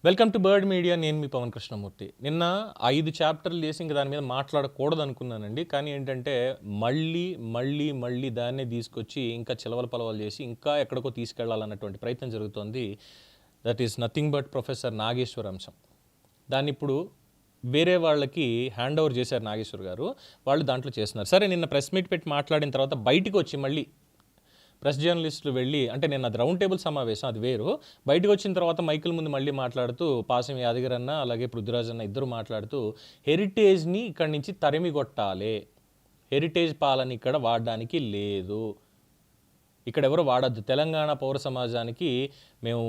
Welcome to bird media. నేను మీ పవన్ కృష్ణమూర్తి. నిన్న 5 చాప్టర్లు చేసి ఇంక దాని మీద మాట్లాడకూడదు అనుకున్నానండి. కానీ ఏంటంటే మళ్ళీ దాన్నే తీసుకొచ్చి ఇంకా చిలవల పలవలు చేసి ఇంకా ఎక్కడికో తీసుకెళ్లాలన్నటువంటి ప్రయత్నం జరుగుతోంది. That is nothing but professor Nageshwar అంశం. దాన్ని ఇప్పుడు వేరే వాళ్ళకి హ్యాండ్ ఓవర్ చేశారు నాగేశ్వర్ గారు. వాళ్ళు దాంట్లో చేస్తున్నారు. సరే, నిన్న ప్రెస్ మీట్ పెట్టి మాట్లాడిన తర్వాత బయటికి వచ్చి మళ్ళీ ప్రెస్ జర్నలిస్టులు వెళ్ళి, అంటే నేను అది రౌండ్ టేబుల్ సమావేశం, అది వేరు. బయటకు వచ్చిన తర్వాత మైకుల ముందు మళ్ళీ మాట్లాడుతూ పాసం యాదగిరి అన్న అలాగే పృథ్వీరాజ్ అన్న ఇద్దరు మాట్లాడుతూ హెరిటేజ్ని ఇక్కడి నుంచి తరిమి కొట్టాలి, హెరిటేజ్ పాలన ఇక్కడ వాడడానికి లేదు, ఇక్కడ ఎవరు వాడద్దు, తెలంగాణ పౌర సమాజానికి మేము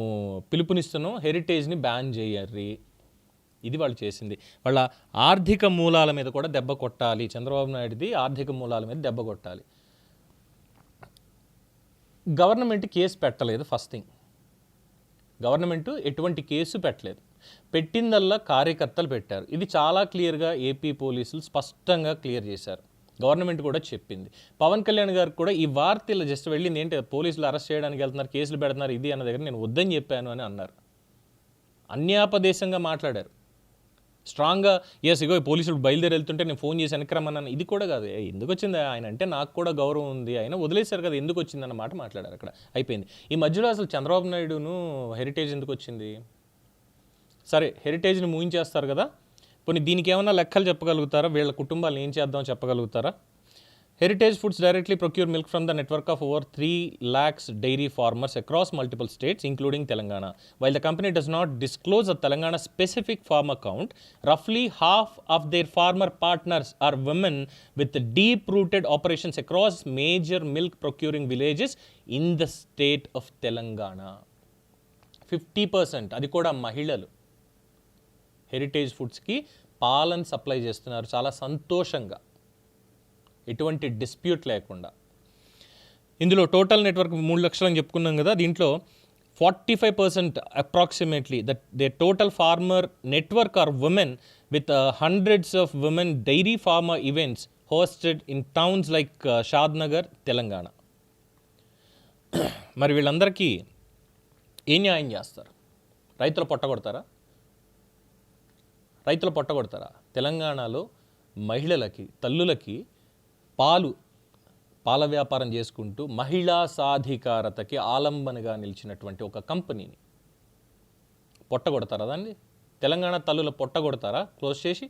పిలుపునిస్తున్నాం, హెరిటేజ్ని బ్యాన్ చేయర్రి. ఇది వాళ్ళు చేసింది. వాళ్ళ ఆర్థిక మూలాల మీద కూడా దెబ్బ కొట్టాలి. చంద్రబాబు నాయుడుది ఆర్థిక మూలాల మీద దెబ్బ కొట్టాలి. గవర్నమెంట్ కేసు పెట్టలేదు. ఫస్ట్ థింగ్, గవర్నమెంట్ ఎటువంటి కేసు పెట్టలేదు. పెట్టిందల్లా కార్యకర్తలు పెట్టారు. ఇది చాలా క్లియర్గా ఏపీ పోలీసులు స్పష్టంగా క్లియర్ చేశారు. గవర్నమెంట్ కూడా చెప్పింది. పవన్ కళ్యాణ్ గారికి కూడా ఈ వార్త ఇలా జస్ట్ వెళ్ళింది ఏంటి, పోలీసులు అరెస్ట్ చేయడానికి వెళ్తున్నారు, కేసులు పెడుతున్నారు ఇది అన్న దగ్గర నేను వద్దని చెప్పాను అని అన్నారు. అన్యాపదేశంగా మాట్లాడారు. స్ట్రాంగ్గా ఎస్ ఇగో పోలీసులు బయలుదేరి వెళ్తుంటే నేను ఫోన్ చేసి వెనక్రమన్నాను. ఇది కూడా కాదు. ఎందుకు వచ్చింది ఆయన అంటే నాకు కూడా గౌరవం ఉంది, ఆయన వదిలేశారు కదా, ఎందుకు వచ్చిందన్న మాట మాట్లాడారు. అక్కడ అయిపోయింది. ఈ మధ్యలో అసలు చంద్రబాబు నాయుడును హెరిటేజ్ ఎందుకు వచ్చింది? సరే, హెరిటేజ్ని మూయించేస్తారు కదా, పోనీ దీనికి ఏమన్నా లెక్కలు చెప్పగలుగుతారా? వీళ్ళ కుటుంబాలు ఏం చేద్దామో చెప్పగలుగుతారా? Heritage Foods directly procure milk from the network of over 3 lakhs dairy farmers across multiple states, including Telangana. While the company does not disclose a Telangana specific farmer count, roughly half of their farmer partners are women with deep-rooted operations across major milk procuring villages in the state of Telangana. 50% అది కూడా మహిళలు heritage ఫుడ్స్కి పాలన supply చేస్తున్నారు చాలా సంతోషంగా, ఎటువంటి dispute లేకుండా. ఇందులో టోటల్ నెట్వర్క్ 3 లక్షలు అని చెప్పుకున్నాం కదా, దీంట్లో 45% approximately that they total farmer network are women with hundreds of women dairy farmer events hosted in towns like Shadnagar, Telangana. మరి వీళ్ళందరికీ ఏం న్యాయం చేస్తారు? రైతులు పొట్టగొడతారా? తెలంగాణలో మహిళలకి, తల్లులకి పాల వ్యాపారం చేసుకుంటూ మహిళా సాధికారతకి ఆలంబనగా నిలిచినటువంటి ఒక కంపెనీని పొట్టగొడతారా? దాన్ని తెలంగాణ తల్లుల పొట్టగొడతారా క్లోజ్ చేసి?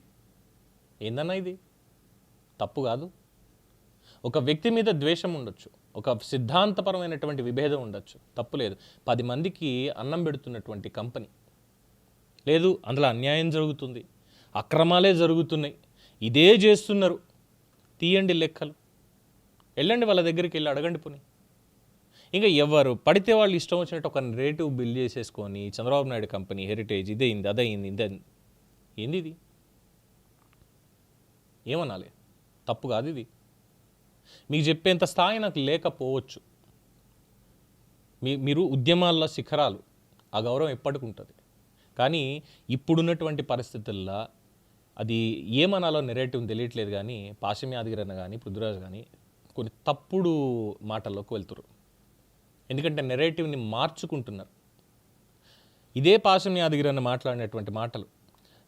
ఏందన్నా ఇది? తప్పు కాదు. ఒక వ్యక్తి మీద ద్వేషం ఉండొచ్చు, ఒక సిద్ధాంతపరమైనటువంటి విభేదం ఉండొచ్చు, తప్పు లేదు. 10 మందికి అన్నం పెడుతున్నటువంటి కంపెనీ లేదు, అందులో అన్యాయం జరుగుతుంది, అక్రమాలే జరుగుతున్నాయి, ఇదే చేస్తున్నారు. తీయండి లెక్కలు, వెళ్ళండి వాళ్ళ దగ్గరికి వెళ్ళి అడగండి పోనీ. ఇంకా ఎవరు పడితే వాళ్ళు ఇష్టం వచ్చినట్టు ఒక రేటివ్ బిల్ చేసేసుకొని చంద్రబాబు నాయుడు కంపెనీ హెరిటేజ్ ఇదైంది అదైంది ఇదే ఏంది ఇది? ఏమనాలి? తప్పు కాదు ఇది. మీకు చెప్పేంత స్థాయి నాకు లేకపోవచ్చు. మీరు ఉద్యమాల్లో శిఖరాలు, ఆ గౌరవం ఎప్పటికి ఉంటుంది. కానీ ఇప్పుడున్నటువంటి పరిస్థితుల్లో అది ఏమనాలో నెరేటివ్ తెలియట్లేదు. కానీ పాసం యాదగిరి అన్న కానీ పృథ్వీరాజ్ కానీ కొన్ని తప్పుడు మాటల్లోకి వెళ్తున్నారు. ఎందుకంటే నెరేటివ్ని మార్చుకుంటున్నారు. ఇదే పాసం యాదగిరి అన్న మాట్లాడినటువంటి మాటలు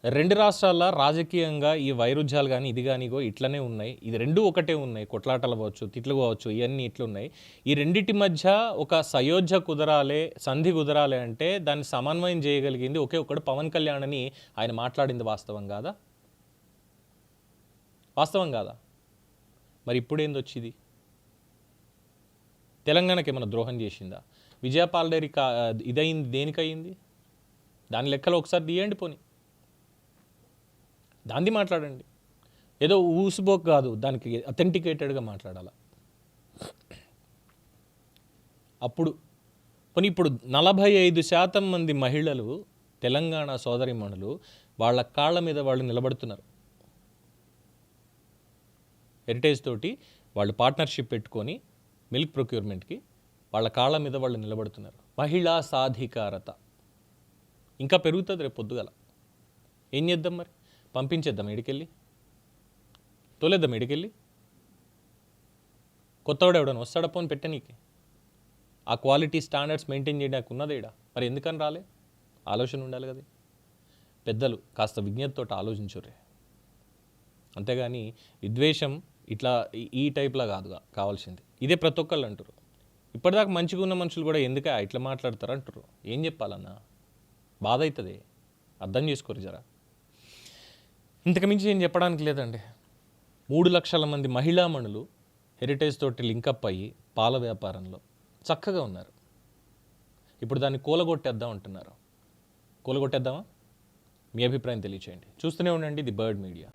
2 రాష్ట్రాల్లో రాజకీయంగా ఈ వైరుధ్యాలు కానీ ఇది కానీ ఇట్లనే ఉన్నాయి, ఇది రెండూ ఒకటే ఉన్నాయి, కొట్లాటలు అవ్వచ్చు, తిట్లు కావచ్చు, ఇవన్నీ ఇట్లున్నాయి. ఈ రెండింటి మధ్య ఒక సయోధ్య కుదరాలే, సంధి కుదరాలే అంటే దాన్ని సమన్వయం చేయగలిగింది ఒకే ఒకడు పవన్ కళ్యాణ్ అని ఆయన మాట్లాడింది వాస్తవం కాదా? మరి ఇప్పుడేంది వచ్చింది? తెలంగాణకి ఏమైనా ద్రోహం చేసిందా? విజయపాల్ డైరీ ఇదైంది దేనికయింది? దాని లెక్కలు ఒకసారి తీయండి పోనీ, దాన్ని మాట్లాడండి. ఏదో ఊసిపోక కాదు, దానికి అథెంటికేటెడ్గా మాట్లాడాలి. అప్పుడు పోనీ ఇప్పుడు 45% మంది మహిళలు, తెలంగాణ సోదరీమణులు వాళ్ళ కాళ్ళ మీద వాళ్ళు నిలబడుతున్నారు. హెరిటేజ్ తోటి వాళ్ళు పార్ట్నర్షిప్ పెట్టుకొని మిల్క్ ప్రొక్యూర్మెంట్కి వాళ్ళ కాళ్ళ మీద వాళ్ళు నిలబడుతున్నారు. మహిళా సాధికారత ఇంకా పెరుగుతుంది రేపు పొద్దుగల. ఏం చేద్దాం మరి? పంపించేద్దాం ఎడికెళ్ళి, తోలేద్దాం ఎడికెళ్ళి. కొత్తవాడు ఎవడని వస్తాడా పోని పెట్టనీకి? ఆ క్వాలిటీ స్టాండర్డ్స్ మెయింటైన్ చేయడానికి ఉన్నదేడా? మరి ఎందుకని రాలే? ఆలోచన ఉండాలి కదా. పెద్దలు కాస్త విజ్ఞతతో ఆలోచించుర్రే. అంతేగాని విద్వేషం ఇట్లా ఈ టైప్లా కావాల్సింది. ఇదే ప్రతి ఒక్కళ్ళు అంటారు. ఇప్పటిదాకా మంచిగా ఉన్న మనుషులు కూడా ఎందుక ఇట్లా మాట్లాడతారు అంటారు. ఏం చెప్పాలన్నా, బాధ అవుతుంది. అర్థం చేసుకోరు జరా. ఇంతకుమించి ఏం చెప్పడానికి లేదండి. 3 లక్షల మంది మహిళామణులు హెరిటేజ్ తోటి లింకప్ అయ్యి పాల వ్యాపారంలో చక్కగా ఉన్నారు. ఇప్పుడు దాన్ని కూలగొట్టేద్దాం అంటున్నారు. కూలగొట్టేద్దామా? మీ అభిప్రాయం తెలియచేయండి. చూస్తూనే ఉండండి ది బర్డ్ మీడియా.